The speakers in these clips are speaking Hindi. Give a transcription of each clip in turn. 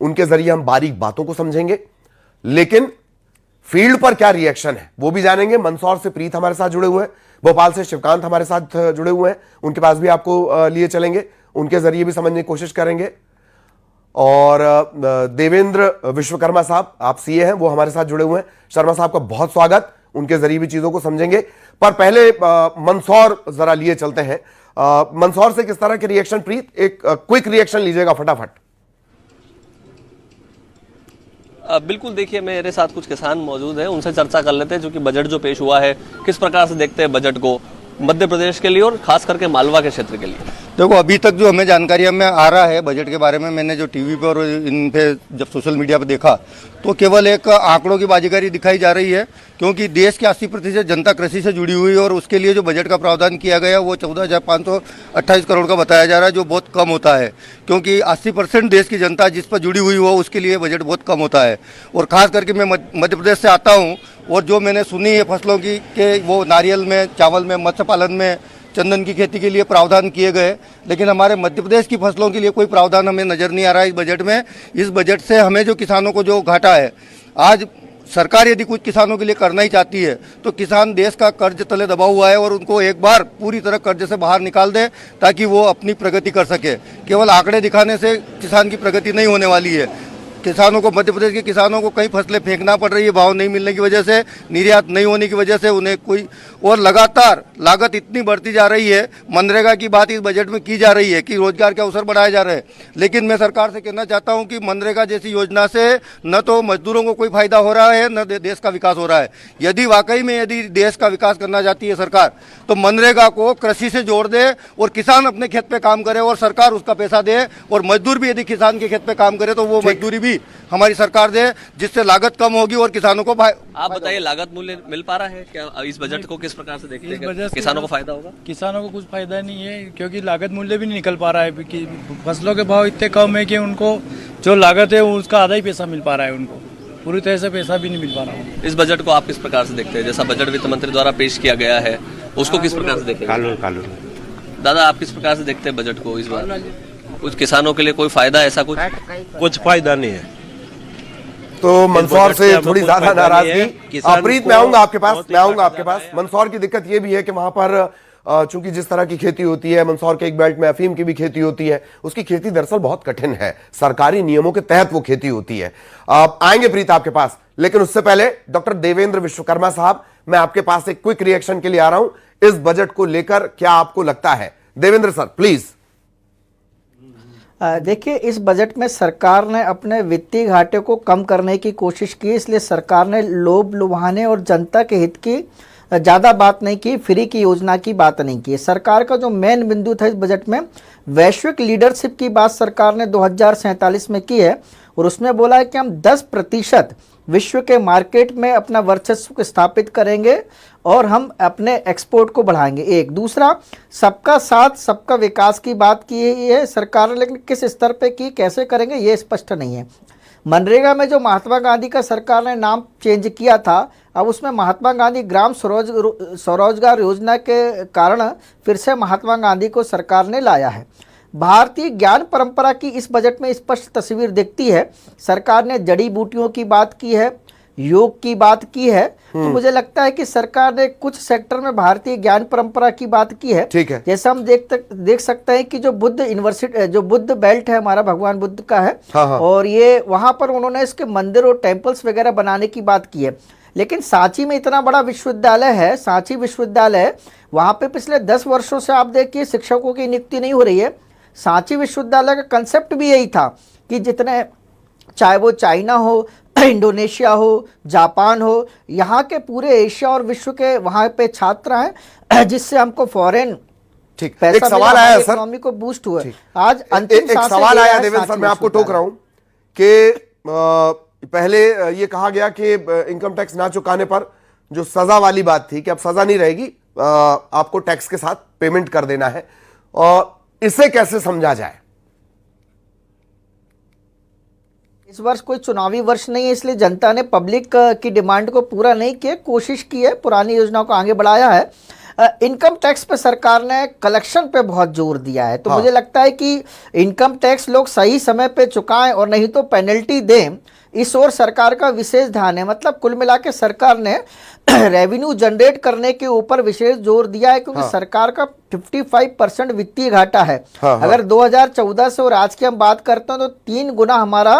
उनके जरिए हम बारीक बातों को समझेंगे, लेकिन फील्ड पर क्या रिएक्शन है वो भी जानेंगे। मंदसौर से प्रीत हमारे साथ जुड़े हुए हैं, भोपाल से शिवकांत हमारे साथ जुड़े हुए हैं, उनके पास भी आपको लिए चलेंगे, उनके जरिए भी समझने की कोशिश करेंगे। और देवेंद्र विश्वकर्मा साहब, आप सीए हैं, वो हमारे साथ जुड़े हुए हैं। शर्मा साहब का बहुत स्वागत, उनके जरिए भी चीजों को समझेंगे। पर पहले मंदसौर जरा लिए चलते हैं। मंदसौर से किस तरह के रिएक्शन, प्रीत एक क्विक रिएक्शन लीजिएगा फटाफट। बिल्कुल, देखिए मेरे साथ कुछ किसान मौजूद हैं, उनसे चर्चा कर लेते हैं जो कि बजट जो पेश हुआ है किस प्रकार से देखते हैं बजट को मध्य प्रदेश के लिए और खास करके मालवा के क्षेत्र के लिए। देखो, अभी तक जो हमें जानकारी हमें आ रहा है बजट के बारे में, मैंने जो टीवी पर और इन पे जब सोशल मीडिया पर देखा तो केवल एक आंकड़ों की बाजीगरी दिखाई जा रही है, क्योंकि देश की 80% जनता कृषि से जुड़ी हुई है और उसके लिए जो बजट का प्रावधान किया गया वो 14,528 करोड़ का बताया जा रहा है, जो बहुत कम होता है, क्योंकि 80% देश की जनता जिस पर जुड़ी हुई हो उसके लिए बजट बहुत कम होता है। और ख़ास करके मैं मध्य प्रदेश से आता हूँ और जो मैंने सुनी है फसलों की कि वो नारियल में, चावल में, मत्स्य पालन में, चंदन की खेती के लिए प्रावधान किए गए, लेकिन हमारे मध्य प्रदेश की फसलों के लिए कोई प्रावधान हमें नज़र नहीं आ रहा है इस बजट में। इस बजट से हमें जो किसानों को जो घाटा है, आज सरकार यदि कुछ किसानों के लिए करना ही चाहती है तो किसान देश का कर्ज तले दबा हुआ है और उनको एक बार पूरी तरह कर्ज से बाहर निकाल दे ताकि वो अपनी प्रगति कर सके। केवल आंकड़े दिखाने से किसान की प्रगति नहीं होने वाली है। किसानों को, मध्य प्रदेश के किसानों को कई फसलें फेंकना पड़ रही है भाव नहीं मिलने की वजह से, निर्यात नहीं होने की वजह से उन्हें कोई, और लगातार लागत इतनी बढ़ती जा रही है। मनरेगा की बात इस बजट में की जा रही है कि रोजगार के अवसर बढ़ाए जा रहे हैं, लेकिन मैं सरकार से कहना चाहता हूं कि मनरेगा जैसी योजना से न तो मजदूरों को कोई फायदा हो रहा है न देश का विकास हो रहा है। यदि वाकई में यदि देश का विकास करना चाहती है सरकार तो मनरेगा को कृषि से जोड़ दे और किसान अपने खेत पे काम करे और सरकार उसका पैसा दे, और मजदूर भी यदि किसान के खेत पे काम करे तो वो मजदूरी भी हमारी सरकार दे, जिससे लागत कम होगी और किसानों को। आप बताइए, लागत मूल्य मिल पा रहा है क्या? इस बजट को किस प्रकार से देखते हैं? किसानों को फायदा होगा? किसानों को कुछ फायदा नहीं है, क्योंकि लागत मूल्य भी नहीं निकल पा रहा है कि फसलों के भाव इतने कम है कि उनको जो लागत है उसका आधा ही पैसा मिल पा रहा है, उनको पूरी तरह से पैसा भी नहीं मिल पा रहा है। इस बजट को आप किस प्रकार से देखते हैं? जैसा बजट वित्त मंत्री द्वारा पेश किया गया है उसको किस प्रकार से देखते हैं? दादा, आप किस प्रकार से देखते हैं बजट को इस बार? कुछ किसानों के लिए कोई फायदा, ऐसा कुछ फायदा नहीं है। तो मंदसौर से थोड़ी ज्यादा नाराजगी। प्रीत, मैं आऊंगा आपके पास। मंदसौर की दिक्कत यह भी है कि वहां पर चूंकि जिस तरह की खेती होती है, मंदसौर के एक बेल्ट में अफीम की भी खेती होती है, उसकी खेती दरअसल बहुत कठिन है, सरकारी नियमों के तहत वो खेती होती है। आएंगे प्रीत आपके पास, लेकिन उससे पहले डॉक्टर देवेंद्र विश्वकर्मा साहब, मैं आपके पास एक क्विक रिएक्शन के लिए आ रहा हूं। इस बजट को लेकर क्या आपको लगता है? Devendra sir please. देखिए, इस बजट में सरकार ने अपने वित्तीय घाटे को कम करने की कोशिश की, इसलिए सरकार ने लोभ लुभाने और जनता के हित की ज़्यादा बात नहीं की, फ्री की योजना की बात नहीं की। सरकार का जो मेन बिंदु था इस बजट में, वैश्विक लीडरशिप की बात सरकार ने 2047 में की है और उसमें बोला है कि हम 10% विश्व के मार्केट में अपना वर्चस्व स्थापित करेंगे और हम अपने एक्सपोर्ट को बढ़ाएंगे। एक दूसरा, सबका साथ सबका विकास की बात की है सरकार ने, लेकिन किस स्तर पे की, कैसे करेंगे ये स्पष्ट नहीं है। मनरेगा में जो महात्मा गांधी का सरकार ने नाम चेंज किया था, अब उसमें महात्मा गांधी ग्राम स्वरोजगार योजना के कारण फिर से महात्मा गांधी को सरकार ने लाया है। भारतीय ज्ञान परंपरा की इस बजट में स्पष्ट तस्वीर दिखती है। सरकार ने जड़ी बूटियों की बात की है, योग की बात की है, तो मुझे लगता है कि सरकार ने कुछ सेक्टर में भारतीय ज्ञान परंपरा की बात की है। ठीक है। जैसे हम देख सकते हैं कि जो बुद्ध यूनिवर्सिटी, जो बुद्ध बेल्ट है हमारा, भगवान बुद्ध का है। हाँ। और ये वहां पर उन्होंने इसके मंदिर और टेम्पल्स वगैरह बनाने की बात की है। लेकिन सांची में इतना बड़ा विश्वविद्यालय है, सांची विश्वविद्यालय, वहां पे पिछले 10 वर्षों से आप देखिए शिक्षकों की नियुक्ति नहीं हो रही है। सांची विश्वविद्यालय का कंसेप्ट भी यही था कि जितने, चाहे वो चाइना हो, इंडोनेशिया हो, जापान हो, यहाँ के पूरे एशिया और विश्व के वहाँ पे छात्र हैं, जिससे हमको फॉरेन पैसा, एक सवाल आया सर, इकोनॉमी को बूस्ट हुआ। आज अंतिम एक सवाल आया देवेंद्र सर, मैं आपको टोक रहा हूं कि पहले ये कहा गया कि इनकम टैक्स ना चुकाने पर जो सजा वाली बात थी कि अब सजा नहीं रहेगी, आपको टैक्स के साथ पेमेंट कर देना है, और इसे कैसे समझा जाए? इस वर्ष कोई चुनावी वर्ष नहीं है, इसलिए जनता ने पब्लिक की डिमांड को पूरा नहीं किया, कोशिश की है, पुरानी योजनाओं को आगे बढ़ाया है। इनकम टैक्स पे सरकार ने कलेक्शन पे बहुत जोर दिया है, तो हाँ। मुझे लगता है कि इनकम टैक्स लोग सही समय पे चुकाएं और नहीं तो पेनल्टी दें, इस ओर सरकार का विशेष ध्यान है। मतलब कुल मिला के सरकार ने रेवेन्यू जनरेट करने के ऊपर विशेष जोर दिया है, क्योंकि सरकार का 55% वित्तीय घाटा है। अगर 2014 से और आज की हम बात करते हैं तो 3 गुना हमारा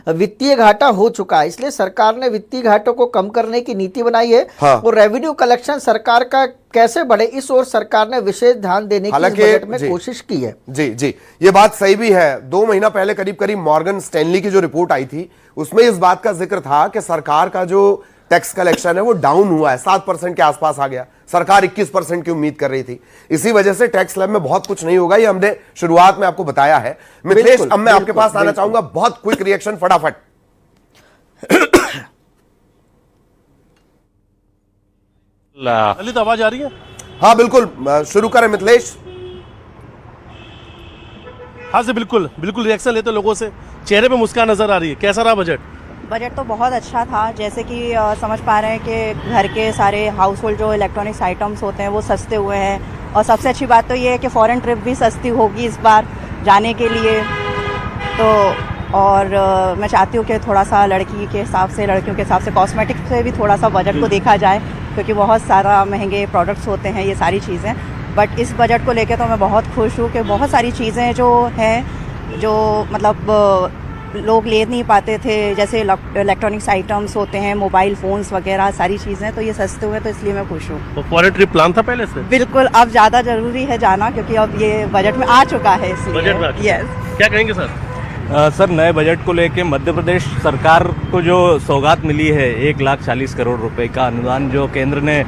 वित्तीय घाटा हो चुका है। इसलिए सरकार ने वित्तीय घाटों को कम करने की नीति बनाई है और रेवेन्यू कलेक्शन सरकार का कैसे बढ़े, इस ओर सरकार ने विशेष ध्यान देने की इस बजट में कोशिश की है। जी जी, ये बात सही भी है। 2 महीना पहले करीब करीब मॉर्गन स्टैनली की जो रिपोर्ट आई थी उसमें इस बात का जिक्र था कि सरकार का जो टैक्स कलेक्शन है वो डाउन हुआ है, 7% के आसपास आ गया। सरकार 21% की उम्मीद कर रही थी। इसी वजह से टैक्स स्लैब में बहुत कुछ नहीं होगा, ये हमने शुरुआत में आपको बताया है। मिथिलेश, अब मैं आपके पास आना चाहूंगा, बहुत क्विक रिएक्शन फटाफट। ललित, आवाज आ रही है? हाँ बिल्कुल, शुरू करें मिथिलेश। हाँ जी, बिल्कुल बिल्कुल रिएक्शन लेते लोगों से, चेहरे पे मुस्कान नजर आ रही है। कैसा रहा बजट? बजट तो बहुत अच्छा था। जैसे कि समझ पा रहे हैं कि घर के सारे हाउस होल्ड जो इलेक्ट्रॉनिक्स आइटम्स होते हैं वो सस्ते हुए हैं, और सबसे अच्छी बात तो ये है कि फॉरेन ट्रिप भी सस्ती होगी इस बार जाने के लिए। तो और मैं चाहती हूँ कि थोड़ा सा लड़कियों के हिसाब से कॉस्मेटिक्स से भी थोड़ा सा बजट को देखा जाए, क्योंकि बहुत सारा महंगे प्रोडक्ट्स होते हैं ये सारी चीज़ें। बट इस बजट को लेकर तो मैं बहुत खुश हूँ कि बहुत सारी चीज़ें जो हैं जो मतलब लोग ले नहीं पाते थे, जैसे इलेक्ट्रॉनिक्स आइटम्स होते हैं, मोबाइल फोन्स वगैरह सारी चीज़ें, तो ये सस्ते हुए, तो इसलिए मैं खुश हूँ। तो फॉरेन ट्रिप प्लान था पहले से? बिल्कुल, अब ज़्यादा ज़रूरी है जाना, क्योंकि अब ये बजट में आ चुका है, इसलिए। बजट में आ चुका। यस। क्या कहेंगे सर? सर, नए बजट को लेके मध्य प्रदेश सरकार को जो सौगात मिली है 1,40,00,000 करोड़ रुपए का अनुदान जो केंद्र ने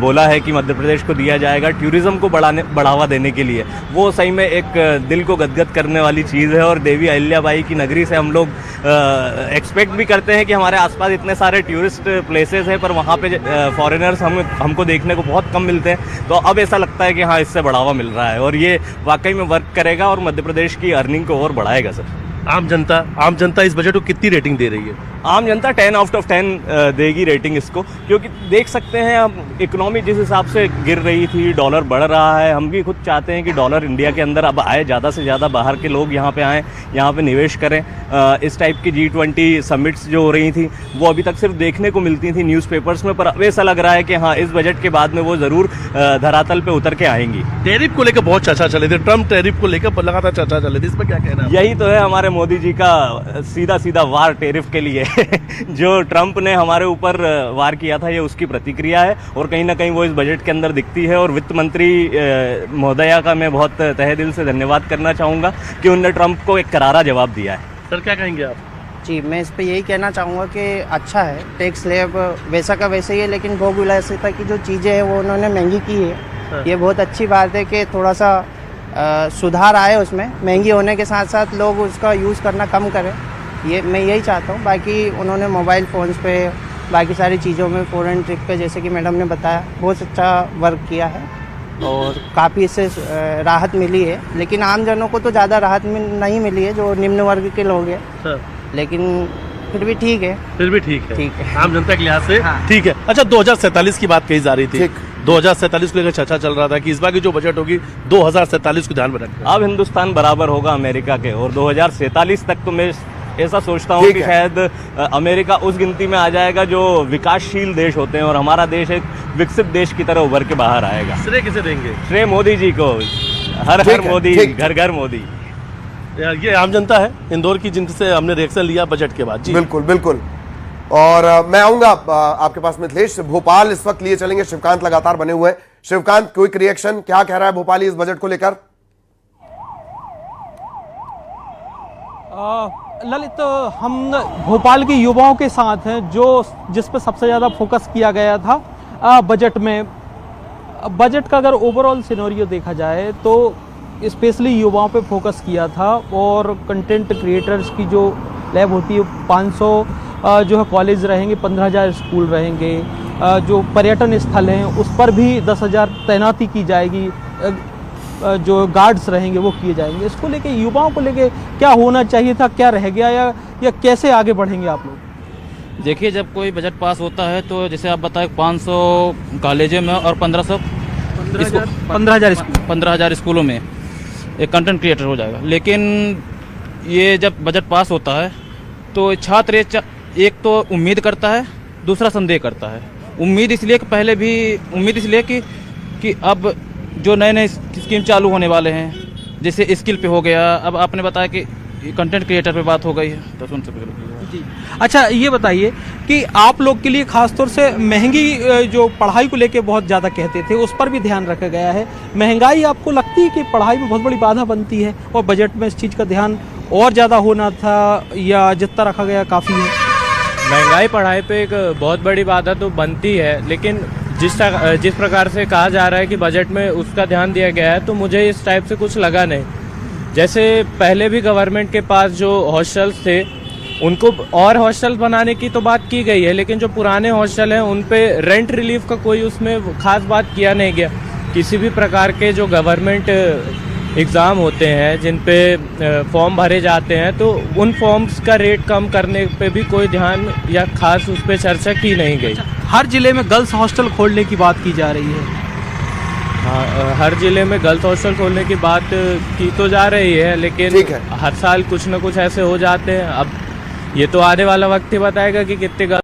बोला है कि मध्य प्रदेश को दिया जाएगा टूरिज्म को बढ़ावा देने के लिए, वो सही में एक दिल को गदगद करने वाली चीज़ है। और देवी अहिल्याबाई की नगरी से हम लोग एक्सपेक्ट भी करते हैं कि हमारे आसपास इतने सारे टूरिस्ट प्लेसेस हैं, पर वहाँ पे फॉरेनर्स हमको देखने को बहुत कम मिलते हैं। तो अब ऐसा लगता है कि हाँ, इससे बढ़ावा मिल रहा है और ये वाकई में वर्क करेगा और मध्य प्रदेश की अर्निंग को और बढ़ाएगा सर। आम जनता इस बजट को कितनी रेटिंग दे रही है? आम जनता 10 आउट ऑफ 10 देगी रेटिंग इसको, क्योंकि देख सकते हैं हम इकोनॉमी जिस हिसाब से गिर रही थी, डॉलर बढ़ रहा है। हम भी खुद चाहते हैं कि डॉलर इंडिया के अंदर अब आए, ज़्यादा से ज़्यादा बाहर के लोग यहाँ पे आएँ, यहाँ पे निवेश करें। इस टाइप की G20 समिट्स जो हो रही थी वो अभी तक सिर्फ देखने को मिलती थी न्यूज़पेपर्स में, पर अब ऐसा लग रहा है कि हाँ, इस बजट के बाद में वो ज़रूर धरातल पर उतर के आएंगी। टैरिफ को लेकर बहुत चर्चा चली थी, ट्रम्प टैरिफ को लेकर लगातार चर्चा चली थी, इस पर क्या कहना है? यही तो है हमारे मोदी जी का सीधा वार टैरिफ के लिए जो ट्रंप ने हमारे ऊपर वार किया था, ये उसकी प्रतिक्रिया है और कहीं ना कहीं वो इस बजट के अंदर दिखती है। और वित्त मंत्री महोदया का मैं बहुत तहे दिल से धन्यवाद करना चाहूँगा कि उन्होंने ट्रंप को एक करारा जवाब दिया है। सर, क्या कहेंगे आप? जी, मैं इस पे यही कहना चाहूँगा कि अच्छा है, टैक्स स्लैब वैसा का वैसे ही है, लेकिन भोग विलासिता की जो चीज़ें हैं वो उन्होंने महंगी की है। ये बहुत अच्छी बात है कि थोड़ा सा सुधार आए उसमें। महंगी होने के साथ साथ लोग उसका यूज़ करना कम करें, ये मैं यही चाहता हूँ। बाकी उन्होंने मोबाइल फ़ोन्स पे, बाकी सारी चीज़ों में, फ़ॉरेन ट्रिप पे, जैसे कि मैडम ने बताया, बहुत अच्छा वर्क किया है और काफ़ी इससे राहत मिली है। लेकिन आम जनों को तो ज़्यादा राहत नहीं मिली है, जो निम्न वर्ग के लोग हैं, लेकिन फिर भी ठीक है। ठीक है आम जनता के लिहाज से ठीक है। अच्छा, 2047 की बात कही जा रही थी, 2047 को लेकर चर्चा चल रहा था कि इस बार की जो बजट होगी 2047 को ध्यान में रखकर अब हिंदुस्तान बराबर होगा अमेरिका के, और 2047 तक तो मैं ऐसा सोचता हूँ कि शायद अमेरिका उस गिनती में आ जाएगा जो विकासशील देश होते हैं और हमारा देश एक विकसित देश की तरह उभर के बाहर आएगा। श्रेय किसे देंगे? श्रेय मोदी जी को। हर हर मोदी, घर घर मोदी। ये आम जनता है इंदौर की, जिनसे हमने रिएक्शन लिया बजट के बाद। जी बिल्कुल बिल्कुल। और मैं आऊंगा आपके पास मिथिलेश। भोपाल इस वक्त लिए चलेंगे, शिवकांत लगातार बने हुए हैं। शिवकांत, क्विक रिएक्शन, क्या कह रहा है भोपाली इस बजट को लेकर? ललित, हम भोपाल के युवाओं के साथ हैं, जो जिस पर सबसे ज़्यादा फोकस किया गया था बजट में। बजट का अगर ओवरऑल सिनेरियो देखा जाए तो स्पेशली युवाओं पे फोकस किया था, और कंटेंट क्रिएटर्स की जो लैब होती है 500 जो है कॉलेज रहेंगे, 15,000 स्कूल रहेंगे, जो पर्यटन स्थल हैं उस पर भी 10,000 तैनाती की जाएगी, जो गार्ड्स रहेंगे वो किए जाएंगे। इसको लेके युवाओं को लेके क्या होना चाहिए था, क्या रह गया, या कैसे आगे बढ़ेंगे आप लोग? देखिए, जब कोई बजट पास होता है तो जैसे आप बताएं 500 कॉलेजों में और 1500 15,000 स्कूलों में एक कंटेंट क्रिएटर हो जाएगा। लेकिन ये जब बजट पास होता है तो छात्र एक तो उम्मीद करता है, दूसरा संदेह करता है। उम्मीद इसलिए कि अब जो नए नए स्कीम चालू होने वाले हैं, जैसे स्किल पे हो गया, अब आपने बताया कि कंटेंट क्रिएटर पे बात हो गई है, तो सुन सकते जी। अच्छा, ये बताइए कि आप लोग के लिए खासतौर से महंगी जो पढ़ाई को लेके बहुत ज़्यादा कहते थे, उस पर भी ध्यान रखा गया है। महंगाई आपको लगती है कि पढ़ाई में बहुत बड़ी बाधा बनती है, और बजट में इस चीज़ का ध्यान और ज़्यादा होना था, या जितना रखा गया काफ़ी है? महंगाई पढ़ाई पे एक बहुत बड़ी बाधा तो बनती है, लेकिन जिस प्रकार से कहा जा रहा है कि बजट में उसका ध्यान दिया गया है, तो मुझे इस टाइप से कुछ लगा नहीं। जैसे पहले भी गवर्नमेंट के पास जो हॉस्टल्स थे, उनको और हॉस्टल बनाने की तो बात की गई है, लेकिन जो पुराने हॉस्टल हैं उन पे रेंट रिलीफ का कोई उसमें खास बात किया नहीं गया। किसी भी प्रकार के जो गवर्नमेंट एग्ज़ाम होते हैं जिन पे फॉर्म भरे जाते हैं, तो उन फॉर्म्स का रेट कम करने पे भी कोई ध्यान या खास उस पर चर्चा की नहीं गई। हर जिले में गर्ल्स हॉस्टल खोलने की बात की जा रही है। हाँ, हर जिले में गर्ल्स हॉस्टल खोलने की बात की तो जा रही है, लेकिन हर साल कुछ न कुछ ऐसे हो जाते हैं। अब ये तो आने वाला वक्त ही बताएगा कि कितने